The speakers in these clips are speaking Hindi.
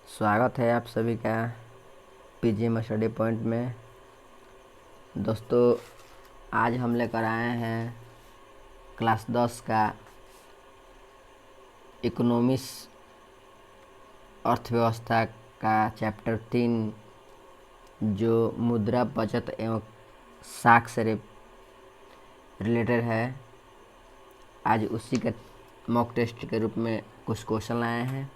स्वागत है आप सभी का पीजीएम स्टडी पॉइंट में। दोस्तों, आज हम लेकर आए हैं क्लास 10 का इकोनॉमिक्स अर्थव्यवस्था का चैप्टर 3 जो मुद्रा बचत एवं साख से रिलेटेड है। आज उसी का मॉक टेस्ट के रूप में कुछ क्वेश्चन लाए हैं।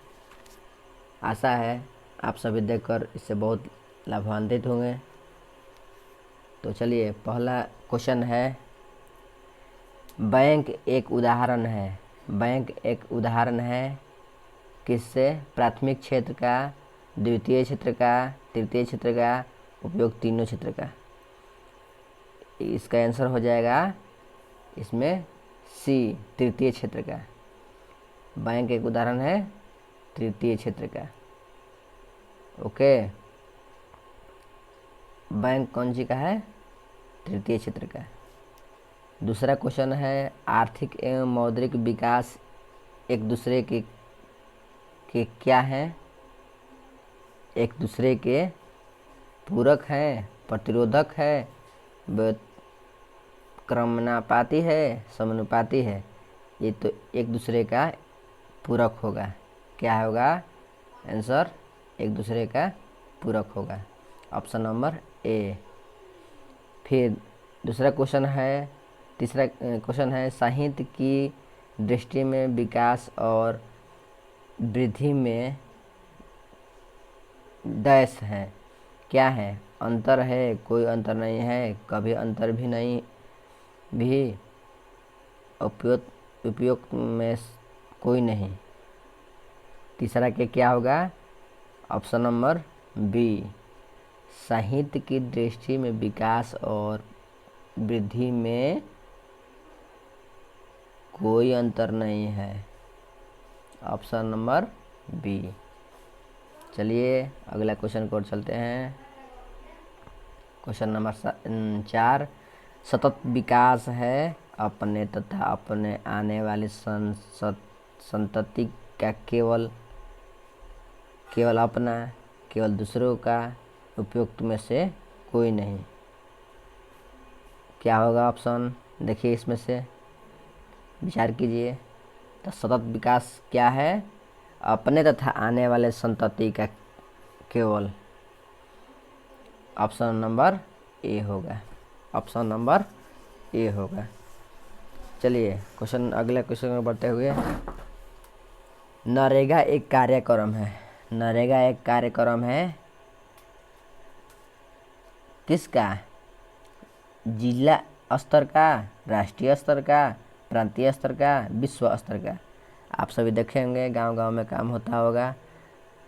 आशा है आप सभी देखकर इससे बहुत लाभान्वित होंगे। तो चलिए, पहला क्वेश्चन है, बैंक एक उदाहरण है। बैंक एक उदाहरण है किससे? प्राथमिक क्षेत्र का, द्वितीय क्षेत्र का, तृतीय क्षेत्र का, उपयोग तीनों क्षेत्र का। इसका आंसर हो जाएगा इसमें सी, तृतीय क्षेत्र का। बैंक एक उदाहरण है तृतीय क्षेत्र का। ओके, बैंक कौन सी का है? तृतीय क्षेत्र का। दूसरा क्वेश्चन है, आर्थिक एवं मौद्रिक विकास एक दूसरे के क्या हैं? एक दूसरे के पूरक हैं, प्रतिरोधक है, क्रमनापाती है, समानुपाती है। ये तो एक दूसरे का पूरक होगा। क्या होगा आंसर? एक दूसरे का पूरक होगा, ऑप्शन नंबर ए। फिर दूसरा क्वेश्चन है, तीसरा क्वेश्चन है, साहित्य की दृष्टि में विकास और वृद्धि में डैश है। क्या है? अंतर है, कोई अंतर नहीं है, कभी अंतर भी नहीं, भी उपयुक्त में कोई नहीं। तीसरा के क्या होगा? ऑप्शन नंबर बी, साहित्य की दृष्टि में विकास और वृद्धि में कोई अंतर नहीं है, ऑप्शन नंबर बी। चलिए अगला क्वेश्चन को चलते हैं। क्वेश्चन नंबर 4, सतत विकास है अपने तथा अपने आने वाली संतति का केवल अपना, केवल दूसरों का, उपयुक्त में से कोई नहीं। क्या होगा ऑप्शन? देखिए, इसमें से विचार कीजिए। तो सतत विकास क्या है? अपने तथा आने वाले संतति का केवल, ऑप्शन नंबर ए होगा, ऑप्शन नंबर ए होगा। चलिए अगले क्वेश्चन में बढ़ते हुए, नरेगा एक कार्यक्रम है। नरेगा एक कार्यक्रम है किसका? जिला स्तर का, राष्ट्रीय स्तर का, प्रांतीय स्तर का, विश्व स्तर का। आप सभी देखे होंगे, गांव-गांव में काम होता होगा,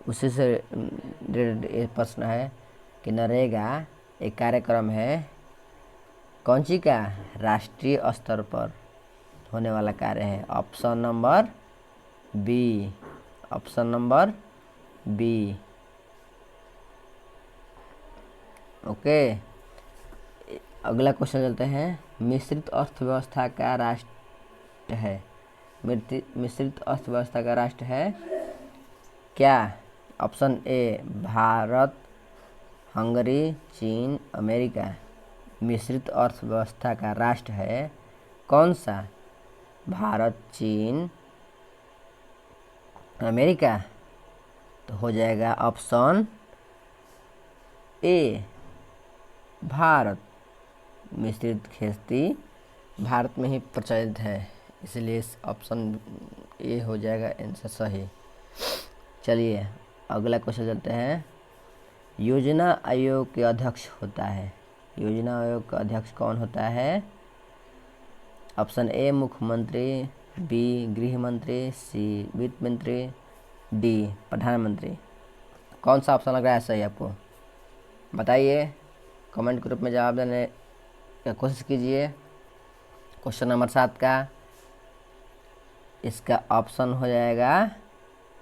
उसी से रिलेटेड प्रश्न है कि नरेगा एक कार्यक्रम है कौन सी का? राष्ट्रीय स्तर पर होने वाला कार्य है, option number B, option number B. Okay, अगला क्वेश्चन चलते हैं, मिश्रित अर्थव्यवस्था का राष्ट्र है। मिश्रित अर्थव्यवस्था का राष्ट्र है क्या? ऑप्शन ए, भारत, हंगरी, चीन, अमेरिका। मिश्रित अर्थव्यवस्था का राष्ट्र है कौन सा? भारत, चीन, अमेरिका। तो हो जाएगा ऑप्शन ए, भारत। मिश्रित खेती भारत में ही प्रचलित है, इसलिए ऑप्शन ए हो जाएगा आंसर सही। चलिए अगला क्वेश्चन चलते हैं, योजना आयोग के अध्यक्ष होता है। योजना आयोग का अध्यक्ष कौन होता है? ऑप्शन ए, मुख्यमंत्री, बी, गृह मंत्री, सी, वित्त मंत्री, डी, प्रधानमंत्री। कौन सा ऑप्शन लग रहा है सही आपको? बताइए, कमेंट ग्रुप में जवाब देने की कोशिश कीजिए। क्वेश्चन नंबर 7 का इसका ऑप्शन हो जाएगा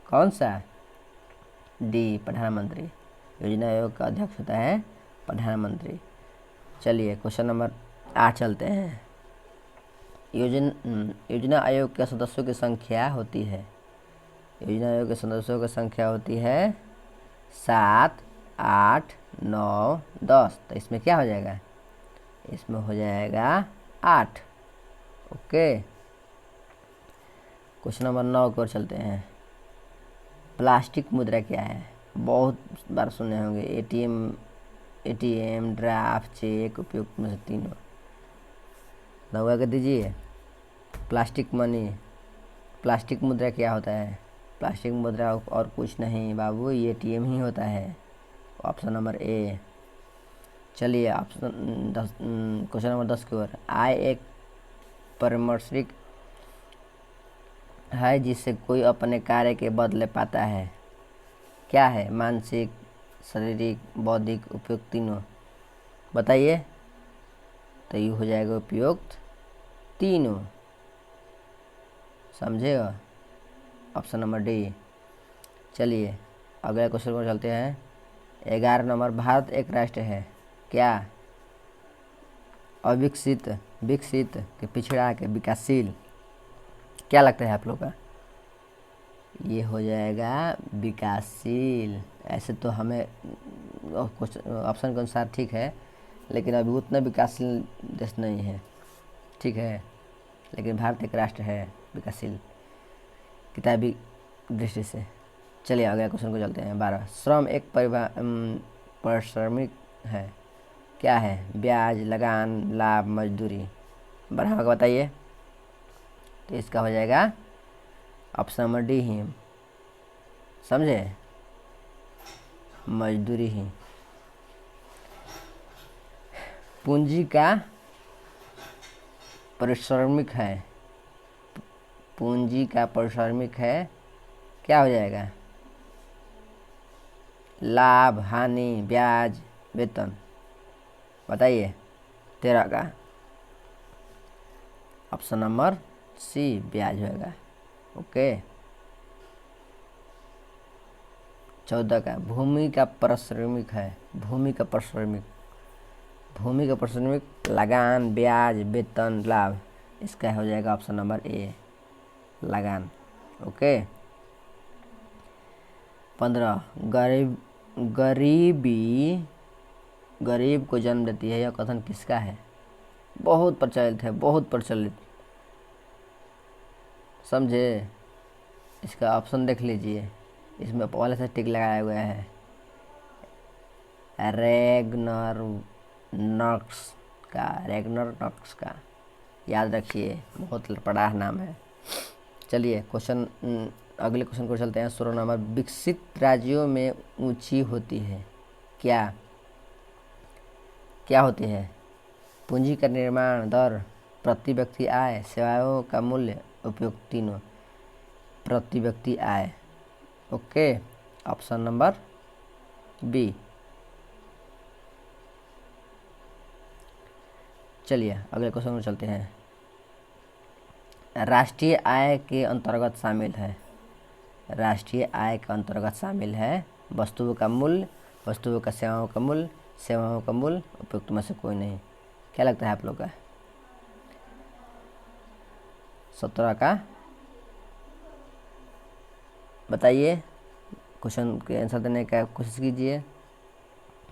कौन सा? डी, प्रधानमंत्री। योजना आयोग का अध्यक्ष होता है प्रधानमंत्री। चलिए क्वेश्चन नंबर 8 चलते हैं। योजना आयोग के सदस्यों की संख्या होती है। योजना आयोग के सदस्यों की संख्या होती है 7, 8, 9, 10। तो इसमें क्या हो जाएगा? इसमें हो जाएगा 8। ओके, क्वेश्चन नंबर 9 की ओर चलते हैं। प्लास्टिक मुद्रा क्या है? बहुत बार सुने होंगे। एटीएम, ड्राफ्ट, चेक, उपयुक्त में से तीनों। दवा कर दीजिए। प्लास्टिक मनी, प्लास्टिक मुद्रा क्या होता है? प्लास्टिक मुद्रा और कुछ नहीं बाबू, ये एटीएम ही होता है। Option number A. चलिए ऑप्शन 10, क्वेश्चन नंबर 10 की ओर। आय एक परमर्शिक है जिससे कोई अपने कार्य के बदले पाता है। क्या है? मानसिक, शारीरिक, बौद्धिक, उपयुक्त तीनों। बताइए। तो ये हो जाएगा उपयुक्त तीनों। समझेगा? Option number D. चलिए अगले क्वेश्चन पर चलते हैं। 11 नंबर। भारत एक राष्ट्र है। क्या? अविकसित, विकसित, के पिछड़ा, के विकासशील? क्या लगता है आप लोग का? ये हो जाएगा विकासशील। ऐसे तो हमें ऑप्शन के अनुसार ठीक है, लेकिन अभी उतना विकासशील देश नहीं है। ठीक है, लेकिन भारत एक राष्ट्र है विकासशील किताबी दृष्टि से। चलिए अगले क्वेश्चन को चलते हैं। 12। श्रम एक पारिश्रमिक है। क्या है? ब्याज, लगान, लाभ, मजदूरी। बढ़ा के बताइए। तो इसका हो जाएगा ऑप्शन नंबर डी ही। समझे? मजदूरी ही। पूंजी का पारिश्रमिक है। पूंजी का पारिश्रमिक है। क्या हो जाएगा? लाभ, हानि, ब्याज, वेतन। बताइए। 13 का ऑप्शन नंबर सी ब्याज होगा। ओके। 14 का भूमि का पारिश्रमिक है। भूमि का पारिश्रमिक, भूमि का पारिश्रमिक, लगान, ब्याज, वेतन, लाभ। इसका हो जाएगा ऑप्शन नंबर ए, लगान। ओके। 15। गरीबी गरीब को जन्म देती है। यह कथन किसका है? बहुत प्रचलित है, बहुत प्रचलित। समझे? इसका ऑप्शन देख लीजिए। इसमें पहले से टिक लगाया हुआ है। रैग्नर नक्स का याद रखिए, बहुत बड़ा नाम है। चलिए क्वेश्चन अगले क्वेश्चन को चलते हैं। 16 नंबर। विकसित राज्यों में ऊंची होती है। क्या? क्या होती है? पूंजी का निर्माण दर, प्रति व्यक्ति आय, सेवाओं का मूल्य, उपयुक्त तीनों। प्रति व्यक्ति आय। Okay, option number B. चलिए अगले क्वेश्चन में चलते हैं। राष्ट्रीय आय के अंतर्गत शामिल है। राष्ट्रीय आय के अंतर्गत शामिल है वस्तुओं का मूल्य, वस्तुओं का सेवाओं का मूल्य, सेवाओं का मूल्य, उपयुक्त में से कोई नहीं। क्या लगता है आप लोग का? 17 का बताइए। क्वेश्चन के आंसर देने का कोशिश कीजिए।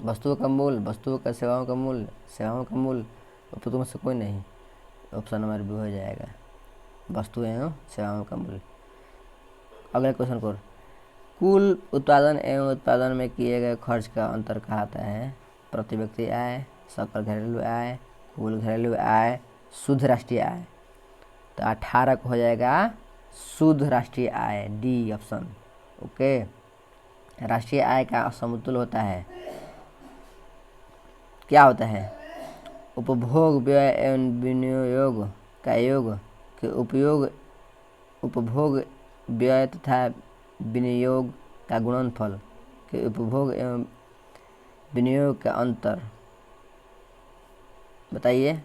वस्तुओं का मूल्य, वस्तुओं का सेवाओं का मूल्य, सेवाओं का मूल्य, उपयुक्त में से कोई नहीं। ऑप्शन नंबर बी हो जाएगा, वस्तु एवं सेवाओं का मूल्य। अगले क्वेश्चन को। कुल उत्पादन एवं उत्पादन में किए गए खर्च का अंतर कहता है। प्रति व्यक्ति आय, सकल घरेलू आय, कुल घरेलू आय, शुद्ध राष्ट्रीय आय। तो 18 को हो जाएगा शुद्ध राष्ट्रीय आय, डी ऑप्शन। ओके। राष्ट्रीय आय का समतुल्य होता है। क्या होता है? उपभोग, व्यय एवं विनियोग का योग के उपयोग, उपभोग, व्यय तथा विनियोग का गुणनफल के उपभोग एवं विनियोग का अंतर। बताइए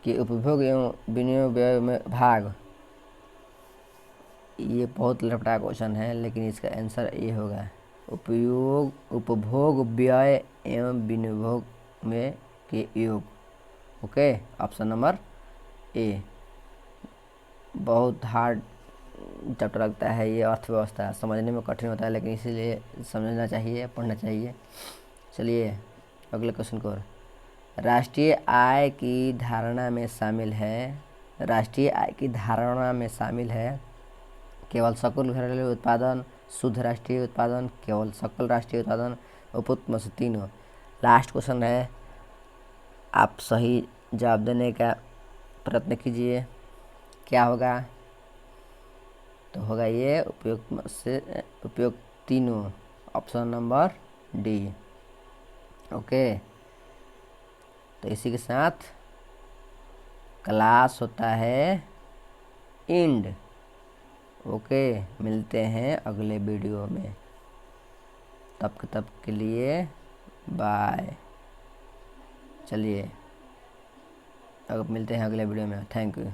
कि उपभोग एवं विनियोग व्यय में भाग। ये बहुत लफड़ा क्वेश्चन है, लेकिन इसका आंसर ये होगा उपभोग, व्यय एवं विनियोग में के योग। Okay, option number A. बहुत हार्ड चैप्टर लगता है ये अर्थव्यवस्था, समझने में कठिन होता है लेकिन इसीलिए समझना चाहिए, पढ़ना चाहिए। चलिए अगले क्वेश्चन को। राष्ट्रीय आय की धारणा में शामिल है, राष्ट्रीय आय की धारणा में शामिल है केवल सकल घरेलू उत्पादन, शुद्ध राष्ट्रीय उत्पादन, केवल सकल राष्ट्रीय उत्पादन, उपउत्पादन से तीनों। लास्ट क्वेश्चन है, आप सही जवाब देने का प्रयत्न कीजिए। क्या होगा? तो होगा ये उपयुक्त तीनों, ऑप्शन नंबर डी। ओके, तो इसी के साथ क्लास होता है एंड। ओके, मिलते हैं अगले वीडियो में, तब के लिए बाय। चलिए अब मिलते हैं अगले वीडियो में, थैंक यू।